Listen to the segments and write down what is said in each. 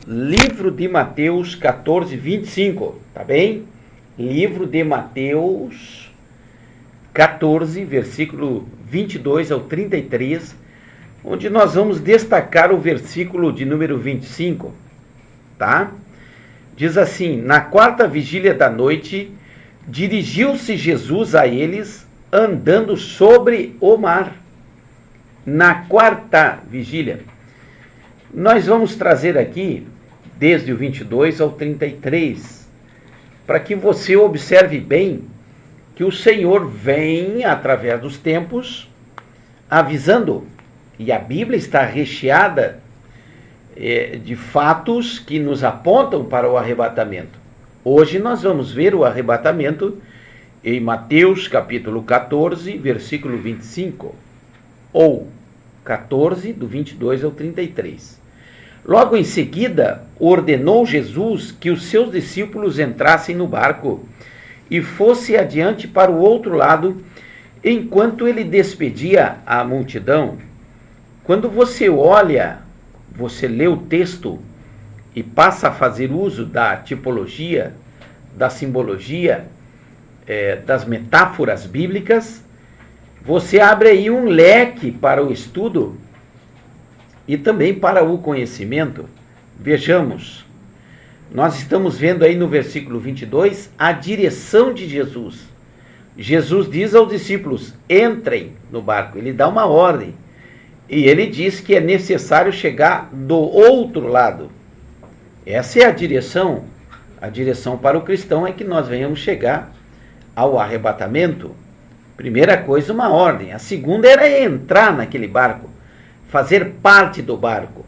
Livro de Mateus 14, 25, tá bem? Livro de Mateus 14, versículo 22 ao 33, onde nós vamos destacar o versículo de número 25, tá? Diz assim: na quarta vigília da noite, dirigiu-se Jesus a eles, andando sobre o mar. Na quarta vigília. Nós vamos trazer aqui, desde o 22 ao 33, para que você observe bem que o Senhor vem, através dos tempos, avisando, e a Bíblia está recheada de fatos que nos apontam para o arrebatamento. Hoje nós vamos ver o arrebatamento em Mateus capítulo 14, versículo 25, ou 14, do 22 ao 33. Logo em seguida, ordenou Jesus que os seus discípulos entrassem no barco e fosse adiante para o outro lado, enquanto ele despedia a multidão. Quando você olha, você lê o texto e passa a fazer uso da tipologia, da simbologia, das metáforas bíblicas, você abre aí um leque para o estudo e também para o conhecimento. Vejamos, nós estamos vendo aí no versículo 22 a direção de Jesus. Jesus diz aos discípulos: entrem no barco. Ele dá uma ordem e ele diz que é necessário chegar do outro lado. Essa é a direção. A direção para o cristão é que nós venhamos chegar ao arrebatamento. Primeira coisa, uma ordem. A segunda era entrar naquele barco, fazer parte do barco.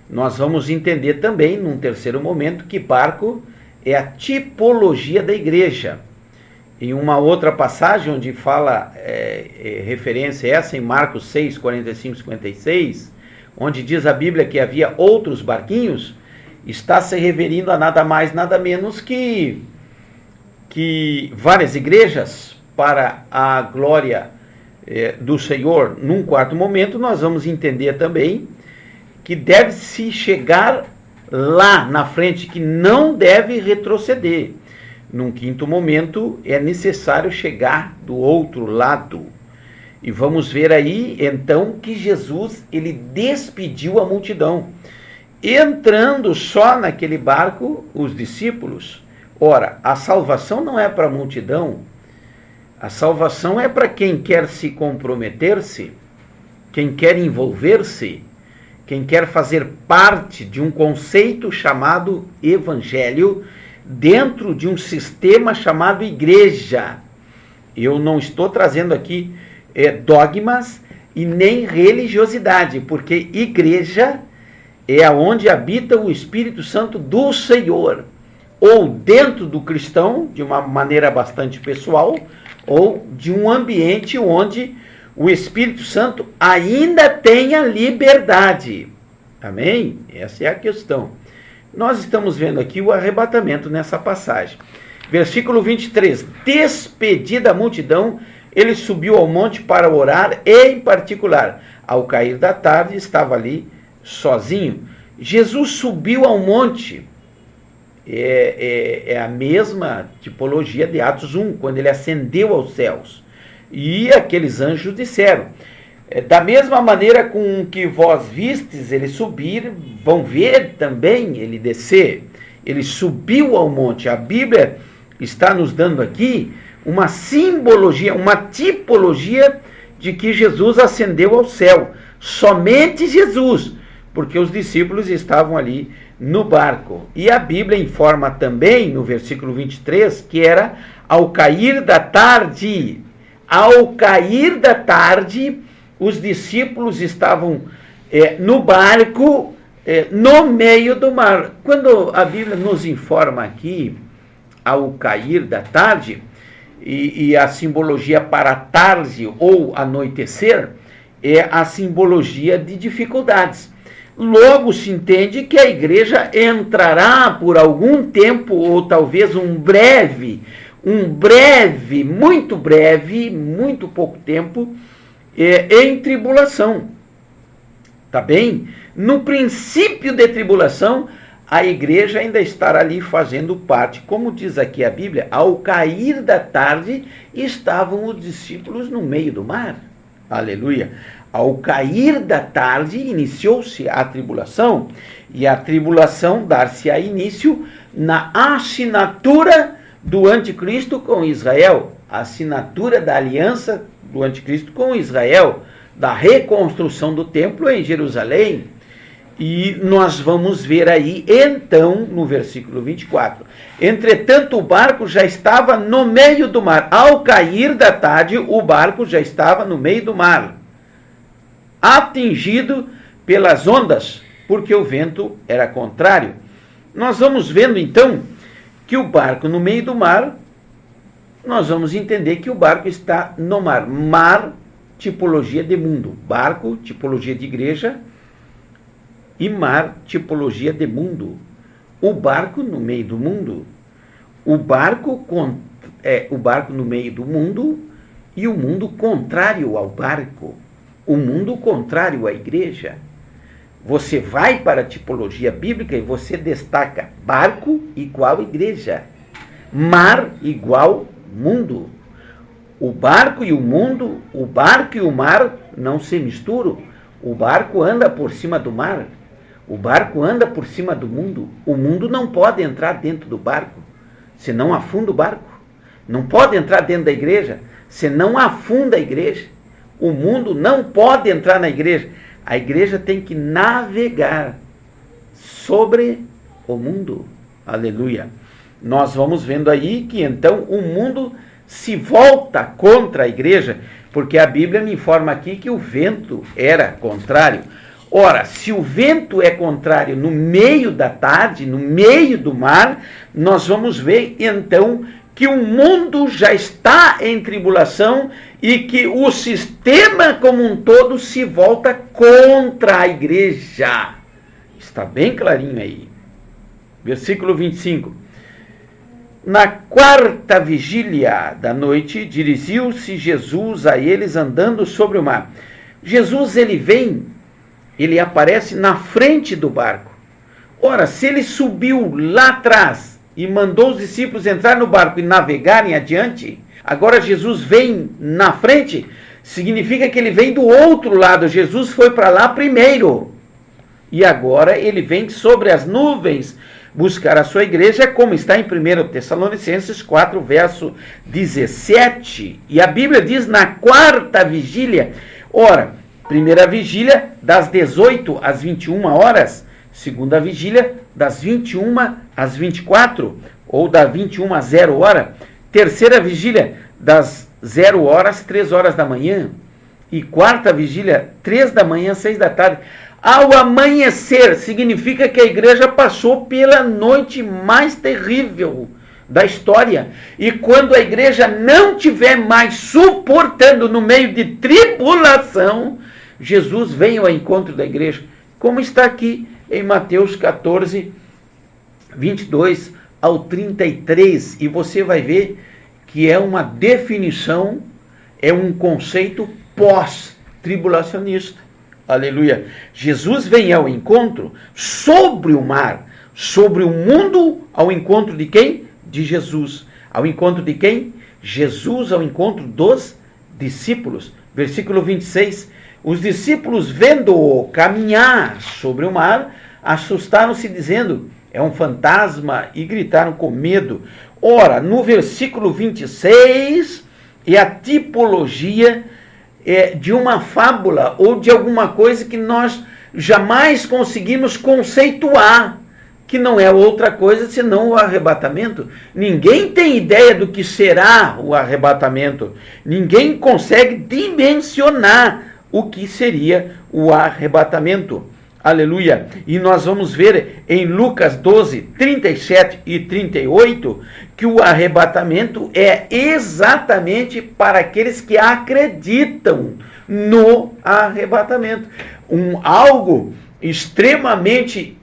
Nós vamos entender também, num terceiro momento, que barco é a tipologia da igreja. Em uma outra passagem, onde fala referência essa, em Marcos 6, 45, 56, onde diz a Bíblia que havia outros barquinhos, está se referindo a nada mais, nada menos que várias igrejas para a glória do Senhor. Num quarto momento, nós vamos entender também que deve-se chegar lá na frente, que não deve retroceder. Num quinto momento, é necessário chegar do outro lado. E vamos ver aí, então, que Jesus, ele despediu a multidão, entrando só naquele barco os discípulos. Ora, a salvação não é para a multidão, a salvação é para quem quer se comprometer-se, quem quer envolver-se, quem quer fazer parte de um conceito chamado evangelho dentro de um sistema chamado igreja. Eu não estou trazendo aqui dogmas e nem religiosidade, porque igreja é onde habita o Espírito Santo do Senhor, ou dentro do cristão, de uma maneira bastante pessoal, ou de um ambiente onde o Espírito Santo ainda tenha liberdade. Amém? Essa é a questão. Nós estamos vendo aqui o arrebatamento nessa passagem. Versículo 23. Despedida a multidão, ele subiu ao monte para orar, e em particular, ao cair da tarde, estava ali sozinho. Jesus subiu ao monte. É a mesma tipologia de Atos 1, quando ele ascendeu aos céus. E aqueles anjos disseram: da mesma maneira com que vós vistes ele subir, vão ver também ele descer. Ele subiu ao monte. A Bíblia está nos dando aqui uma simbologia, uma tipologia de que Jesus ascendeu ao céu. Somente Jesus, porque os discípulos estavam ali no barco. E a Bíblia informa também, no versículo 23, que era ao cair da tarde. Ao cair da tarde, os discípulos estavam no barco, no meio do mar. Quando a Bíblia nos informa aqui, ao cair da tarde, e a simbologia para tarde ou anoitecer, é a simbologia de dificuldades. Logo se entende que a igreja entrará por algum tempo, ou talvez muito pouco tempo, em tribulação. Tá bem? No princípio de tribulação, a igreja ainda estará ali fazendo parte. Como diz aqui a Bíblia, ao cair da tarde estavam os discípulos no meio do mar. Aleluia! Ao cair da tarde iniciou-se a tribulação, e a tribulação dar-se-á início na assinatura do anticristo com Israel, a assinatura da aliança do anticristo com Israel, da reconstrução do templo em Jerusalém. E nós vamos ver aí, então, no versículo 24. Entretanto, o barco já estava no meio do mar. Ao cair da tarde, o barco já estava no meio do mar, atingido pelas ondas, porque o vento era contrário. Nós vamos vendo, então, que o barco no meio do mar, nós vamos entender que o barco está no mar. Mar, tipologia de mundo. Barco, tipologia de igreja. E mar, tipologia de mundo. O barco no meio do mundo. O barco no meio do mundo e o mundo contrário ao barco. O mundo contrário à igreja. Você vai para a tipologia bíblica e você destaca barco igual igreja. Mar igual mundo. O barco e o mundo, o barco e o mar não se misturam. O barco anda por cima do mar. O barco anda por cima do mundo. O mundo não pode entrar dentro do barco, senão afunda o barco. Não pode entrar dentro da igreja, senão afunda a igreja. O mundo não pode entrar na igreja. A igreja tem que navegar sobre o mundo. Aleluia. Nós vamos vendo aí que então o mundo se volta contra a igreja, porque a Bíblia me informa aqui que o vento era contrário. Ora, se o vento é contrário no meio da tarde, no meio do mar, nós vamos ver então que o mundo já está em tribulação e que o sistema como um todo se volta contra a igreja. Está bem clarinho aí. Versículo 25. Na quarta vigília da noite, dirigiu-se Jesus a eles andando sobre o mar. Jesus, ele aparece na frente do barco. Ora, se ele subiu lá atrás e mandou os discípulos entrar no barco e navegarem adiante, agora Jesus vem na frente, significa que ele vem do outro lado. Jesus foi para lá primeiro. E agora ele vem sobre as nuvens buscar a sua igreja, como está em 1 Tessalonicenses 4, verso 17. E a Bíblia diz na quarta vigília. Ora, primeira vigília das 18 às 21 horas, segunda vigília das 21 às 24, ou da 21 às 0 hora, terceira vigília das 0 horas, 3 horas da manhã, e quarta vigília, 3 da manhã, 6 da tarde. Ao amanhecer, significa que a igreja passou pela noite mais terrível da história. E quando a igreja não tiver mais suportando no meio de tribulação, Jesus vem ao encontro da igreja, como está aqui em Mateus 14, 22 ao 33. E você vai ver que é uma definição, é um conceito pós-tribulacionista. Aleluia. Jesus vem ao encontro sobre o mar, sobre o mundo, ao encontro de quem? De Jesus. Ao encontro de quem? Jesus ao encontro dos discípulos. Versículo 26. Os discípulos, vendo-o caminhar sobre o mar, assustaram-se, dizendo, é um fantasma, e gritaram com medo. Ora, no versículo 26, é a tipologia de uma fábula ou de alguma coisa que nós jamais conseguimos conceituar, que não é outra coisa senão o arrebatamento. Ninguém tem ideia do que será o arrebatamento. Ninguém consegue dimensionar o que seria o arrebatamento. Aleluia. E nós vamos ver em Lucas 12, 37 e 38, que o arrebatamento é exatamente para aqueles que acreditam no arrebatamento. Algo extremamente,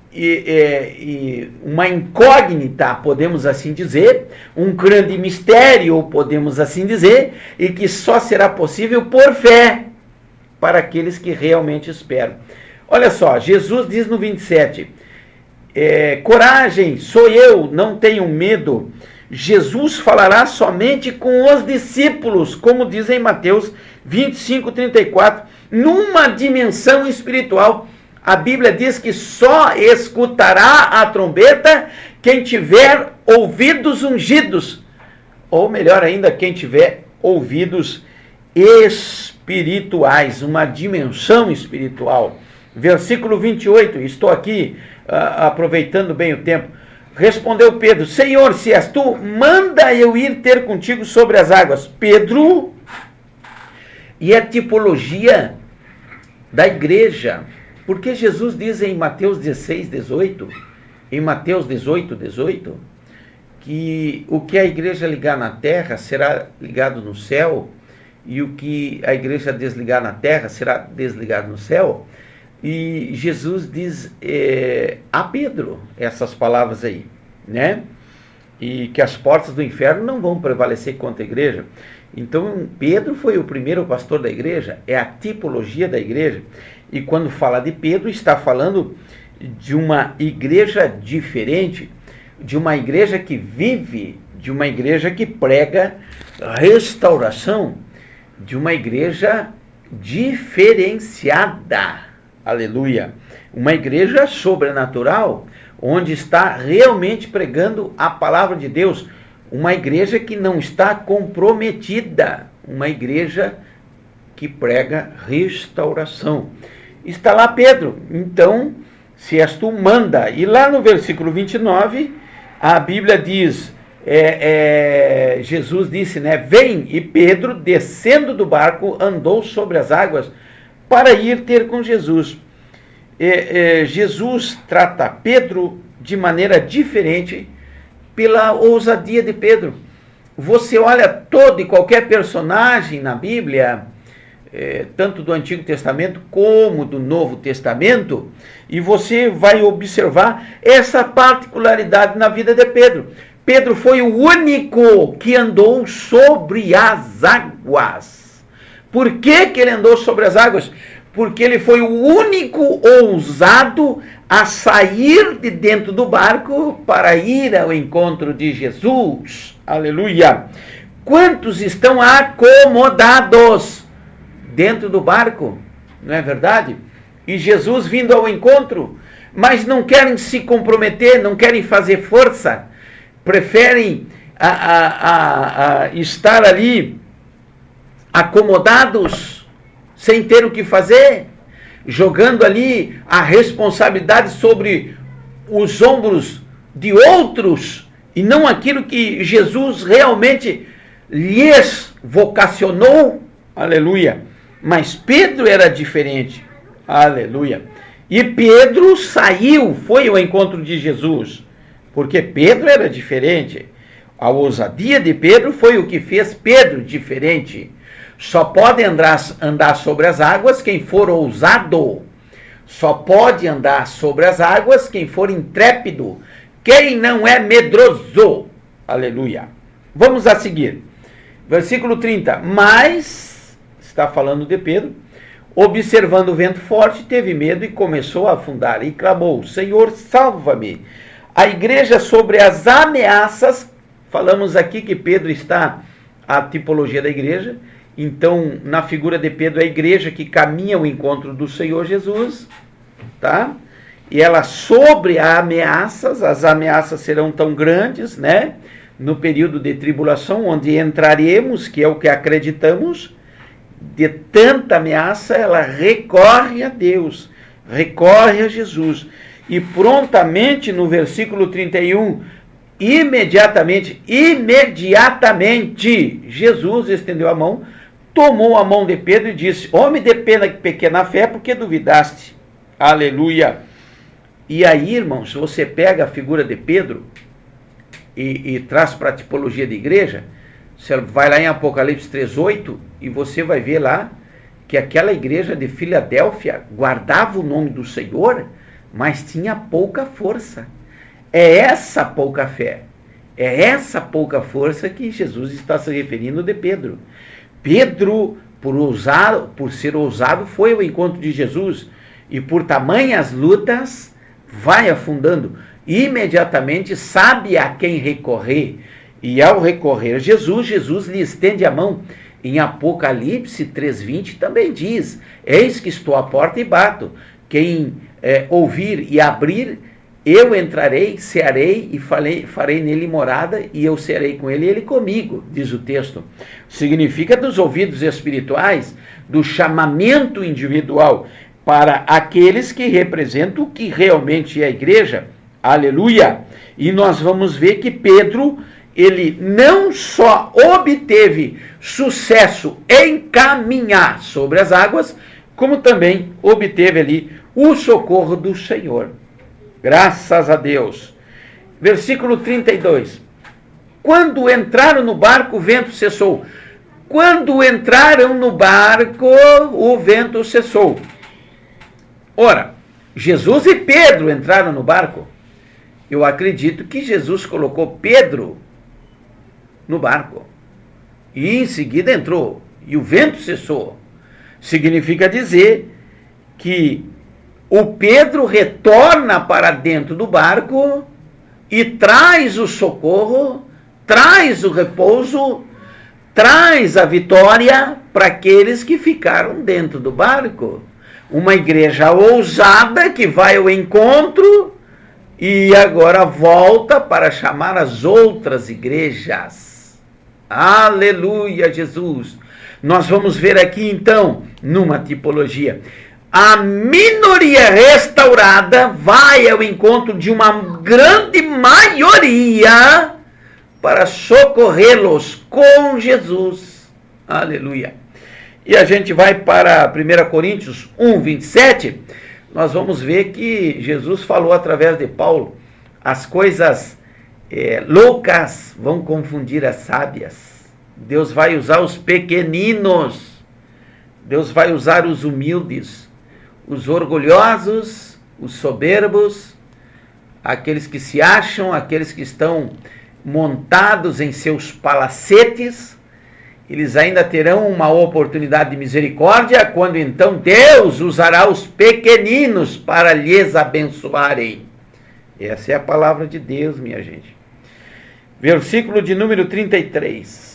uma incógnita, podemos assim dizer, um grande mistério, podemos assim dizer, e que só será possível por fé para aqueles que realmente esperam. Olha só, Jesus diz no 27, coragem, sou eu, não tenham medo. Jesus falará somente com os discípulos, como diz em Mateus 25:34, numa dimensão espiritual. A Bíblia diz que só escutará a trombeta quem tiver ouvidos ungidos, ou melhor ainda, quem tiver ouvidos espirituais, uma dimensão espiritual. Versículo 28, estou aqui aproveitando bem o tempo. Respondeu Pedro: Senhor, se és tu, manda eu ir ter contigo sobre as águas. Pedro, e a tipologia da igreja, porque Jesus diz em Mateus 16:18, em Mateus 18:18, que o que a igreja ligar na terra será ligado no céu, e o que a igreja desligar na terra será desligado no céu. E Jesus diz a Pedro essas palavras aí, né? E que as portas do inferno não vão prevalecer contra a igreja. Então, Pedro foi o primeiro pastor da igreja, é a tipologia da igreja. E quando fala de Pedro, está falando de uma igreja diferente, de uma igreja que vive, de uma igreja que prega restauração, de uma igreja diferenciada. Aleluia! Uma igreja sobrenatural, onde está realmente pregando a palavra de Deus. Uma igreja que não está comprometida. Uma igreja que prega restauração. Está lá Pedro. Então, se és tu, manda. E lá no versículo 29, a Bíblia diz, Jesus disse, né? Vem, e Pedro, descendo do barco, andou sobre as águas para ir ter com Jesus. Jesus trata Pedro de maneira diferente pela ousadia de Pedro. Você olha todo e qualquer personagem na Bíblia, tanto do Antigo Testamento como do Novo Testamento, e você vai observar essa particularidade na vida de Pedro. Pedro foi o único que andou sobre as águas. Por que ele andou sobre as águas? Porque ele foi o único ousado a sair de dentro do barco para ir ao encontro de Jesus. Aleluia! Quantos estão acomodados dentro do barco? Não é verdade? E Jesus vindo ao encontro, mas não querem se comprometer, não querem fazer força, preferem estar ali acomodados, sem ter o que fazer, jogando ali a responsabilidade sobre os ombros de outros, e não aquilo que Jesus realmente lhes vocacionou. Aleluia! Mas Pedro era diferente. Aleluia! E Pedro saiu, foi ao encontro de Jesus, porque Pedro era diferente. A ousadia de Pedro foi o que fez Pedro diferente. Só pode andar sobre as águas quem for ousado. Só pode andar sobre as águas quem for intrépido. Quem não é medroso. Aleluia. Vamos a seguir. Versículo 30. Mas, está falando de Pedro, observando o vento forte, teve medo e começou a afundar. E clamou: Senhor, salva-me. A igreja sobre as ameaças. Falamos aqui que Pedro está a tipologia da igreja. Então, na figura de Pedro, a igreja que caminha ao encontro do Senhor Jesus, tá? E ela sobre as ameaças serão tão grandes, né? No período de tribulação, onde entraremos, que é o que acreditamos, de tanta ameaça, ela recorre a Deus, recorre a Jesus. E prontamente, no versículo 31, imediatamente, Jesus estendeu a mão, tomou a mão de Pedro e disse: homem de pequena fé, porque duvidaste? Aleluia! E aí, irmãos, se você pega a figura de Pedro e traz para a tipologia de igreja, você vai lá em Apocalipse 3:8 e você vai ver lá que aquela igreja de Filadélfia guardava o nome do Senhor, mas tinha pouca força. É essa pouca fé, é essa pouca força que Jesus está se referindo de Pedro. Pedro, por ser ousado, foi ao encontro de Jesus, e por tamanhas lutas, vai afundando. Imediatamente sabe a quem recorrer. E ao recorrer a Jesus, Jesus lhe estende a mão. Em Apocalipse 3:20 também diz: eis que estou à porta e bato. Quem ouvir e abrir, eu entrarei, cearei e farei nele morada, e eu cearei com ele e ele comigo, diz o texto. Significa dos ouvidos espirituais, do chamamento individual para aqueles que representam o que realmente é a igreja. Aleluia! E nós vamos ver que Pedro, ele não só obteve sucesso em caminhar sobre as águas, como também obteve ali o socorro do Senhor. Graças a Deus. Versículo 32. Quando entraram no barco, o vento cessou. Quando entraram no barco, o vento cessou. Ora, Jesus e Pedro entraram no barco. Eu acredito que Jesus colocou Pedro no barco. E em seguida entrou. E o vento cessou. Significa dizer que o Pedro retorna para dentro do barco e traz o socorro, traz o repouso, traz a vitória para aqueles que ficaram dentro do barco. Uma igreja ousada que vai ao encontro e agora volta para chamar as outras igrejas. Aleluia, Jesus! Nós vamos ver aqui então, numa tipologia, a minoria restaurada vai ao encontro de uma grande maioria para socorrê-los com Jesus. Aleluia. E a gente vai para 1 Coríntios 1:27, nós vamos ver que Jesus falou através de Paulo: as coisas loucas vão confundir as sábias. Deus vai usar os pequeninos, Deus vai usar os humildes, os orgulhosos, os soberbos, aqueles que se acham, aqueles que estão montados em seus palacetes. Eles ainda terão uma oportunidade de misericórdia, quando então Deus usará os pequeninos para lhes abençoarem. Essa é a palavra de Deus, minha gente. Versículo de número 33.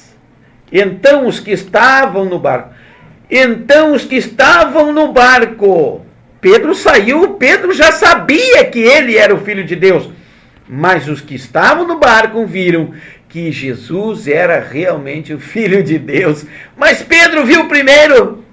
Então os que estavam no barco. Pedro saiu, Pedro já sabia que ele era o Filho de Deus. Mas os que estavam no barco viram que Jesus era realmente o Filho de Deus. Mas Pedro viu primeiro.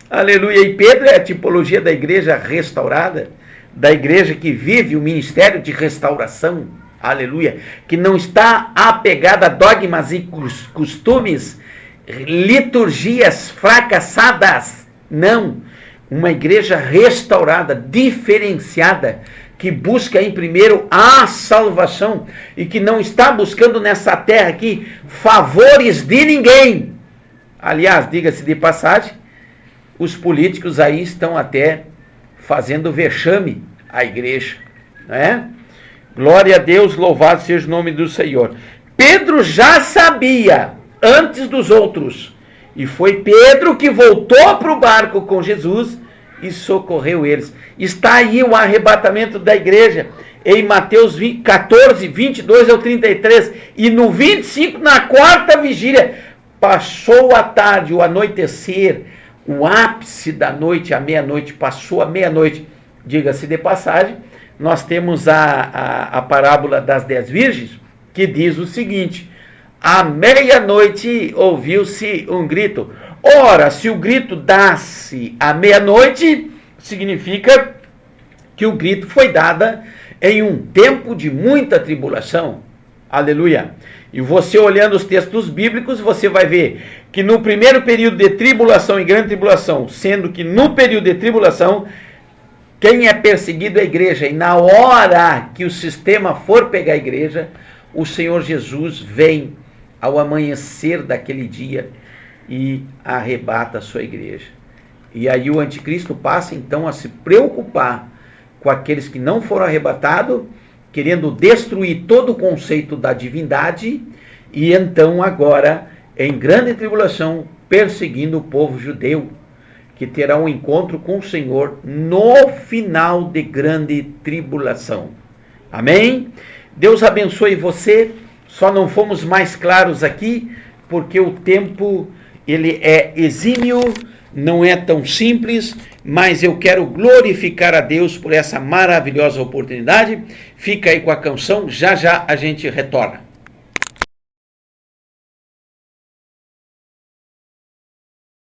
Aleluia. E Pedro é a tipologia da igreja restaurada, da igreja que vive o ministério de restauração. Aleluia. Que não está apegada a dogmas e costumes, liturgias fracassadas. Não. Uma igreja restaurada, diferenciada, que busca em primeiro a salvação e que não está buscando nessa terra aqui favores de ninguém. Aliás, diga-se de passagem, os políticos aí estão até fazendo vexame à igreja, não é? Glória a Deus, louvado seja o nome do Senhor. Pedro já sabia antes dos outros, e foi Pedro que voltou para o barco com Jesus e socorreu eles. Está aí o arrebatamento da igreja, em Mateus 14, 22 ao 33, e no 25, na quarta vigília, passou a tarde, o anoitecer, o ápice da noite, a meia-noite, passou a meia-noite. Diga-se de passagem, nós temos a parábola das 10 virgens, que diz o seguinte: à meia-noite ouviu-se um grito. Ora, se o grito dá-se à meia-noite, significa que o grito foi dado em um tempo de muita tribulação. Aleluia. E você olhando os textos bíblicos, você vai ver que no primeiro período de tribulação e grande tribulação, sendo que no período de tribulação, quem é perseguido é a igreja. E na hora que o sistema for pegar a igreja, o Senhor Jesus vem ao amanhecer daquele dia e arrebata a sua igreja. E aí o anticristo passa então a se preocupar com aqueles que não foram arrebatados, querendo destruir todo o conceito da divindade, e então agora, em grande tribulação, perseguindo o povo judeu. que terá um encontro com o Senhor no final de grande tribulação. Amém? Deus abençoe você. Só não fomos mais claros aqui, porque o tempo ele é exímio, não é tão simples, mas eu quero glorificar a Deus por essa maravilhosa oportunidade. Fica aí com a canção, já já a gente retorna.